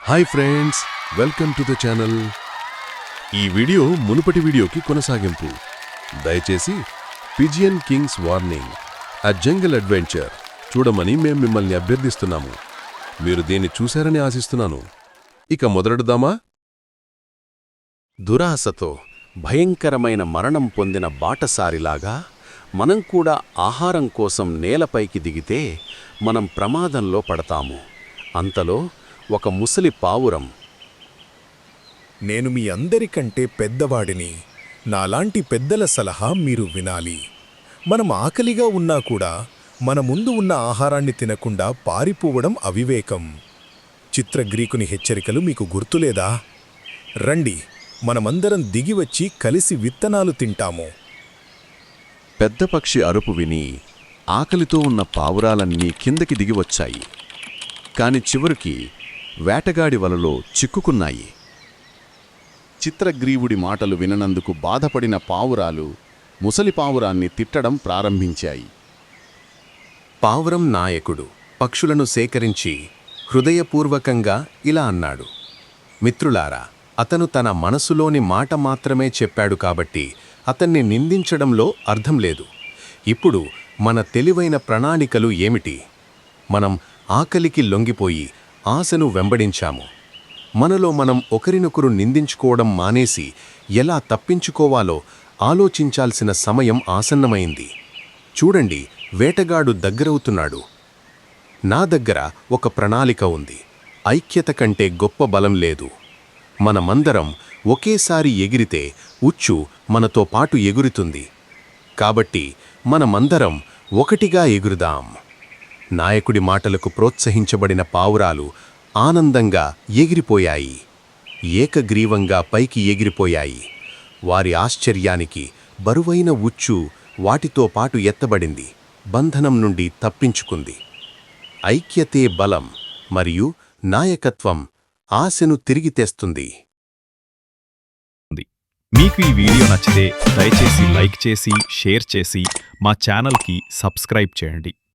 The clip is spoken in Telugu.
Hi friends, welcome to the channel. ఈ వీడియో మునుపటి వీడియోకి కొనసాగింపు. దయచేసి పిజియన్ కింగ్స్ వార్నింగ్ అ జంగల్ అడ్వెంచర్ చూడమని మేం మిమ్మల్ని అభ్యర్థిస్తున్నాము. మీరు దీన్ని చూశారని ఆశిస్తున్నాను. ఇక మొదలెడదామా? దురాశతో భయంకరమైన మరణం పొందిన బాటసారిలాగా మనం కూడా ఆహారం కోసం నేలపైకి దిగితే మనం ప్రమాదంలో పడతాము. అంతలో ఒక ముసలి పావురం, నేను మీ అందరికంటే పెద్దవాడిని. నాలాంటి పెద్దల సలహా మీరు వినాలి. మనం ఆకలిగా ఉన్నా కూడా మన ముందు ఉన్న ఆహారాన్ని తినకుండా పారిపోవడం అవివేకం. చిత్రగ్రీకుని హెచ్చరికలు మీకు గుర్తులేదా? రండి, మనమందరం దిగివచ్చి కలిసి విత్తనాలు తింటాము. పెద్ద పక్షి అరుపు విని ఆకలితో ఉన్న పావురాలన్నీ కిందకి దిగివచ్చాయి. కాని చివరికి వేటగాడి వలలో చిక్కుకున్నాయి. చిత్రగ్రీవుడి మాటలు విననందుకు బాధపడిన పావురాలు ముసలి పావురాన్ని తిట్టడం ప్రారంభించాయి. పావురం నాయకుడు పక్షులను సేకరించి హృదయపూర్వకంగా ఇలా అన్నాడు: మిత్రులారా, అతను తన మనసులోని మాట మాత్రమే చెప్పాడు కాబట్టి అతన్ని నిందించడంలో అర్థం లేదు. ఇప్పుడు మన తెలివైన ప్రణాళికలు ఏమిటి? మనం ఆకలికి లొంగిపోయి ఆశను వెంబడించాము. మనలో మనం ఒకరినొకరు నిందించుకోవడం మానేసి ఎలా తప్పించుకోవాలో ఆలోచించాల్సిన సమయం ఆసన్నమైంది. చూడండి, వేటగాడు దగ్గరవుతున్నాడు. నా దగ్గర ఒక ప్రణాళిక ఉంది. ఐక్యత కంటే గొప్ప బలం లేదు. మనమందరం ఒకేసారి ఎగిరితే ఉచ్చు మనతో పాటు ఎగురుతుంది. కాబట్టి మనమందరం ఒకటిగా ఎగురుదాం. నాయకుడి మాటలకు ప్రోత్సహించబడిన పావురాలు ఆనందంగా ఎగిరిపోయాయి. ఏకగ్రీవంగా పైకి ఎగిరిపోయాయి. వారి ఆశ్చర్యానికి బరువైన ఉచ్చు వాటితో పాటు ఎత్తబడింది. బంధనం నుండి తప్పించుకుంది. ఐక్యతే బలం మరియు నాయకత్వం ఆశను తిరిగి తెస్తుంది. మీకు ఈ వీడియో నచ్చితే దయచేసి లైక్ చేసి, షేర్ చేసి మా ఛానల్కి సబ్స్క్రైబ్ చేయండి.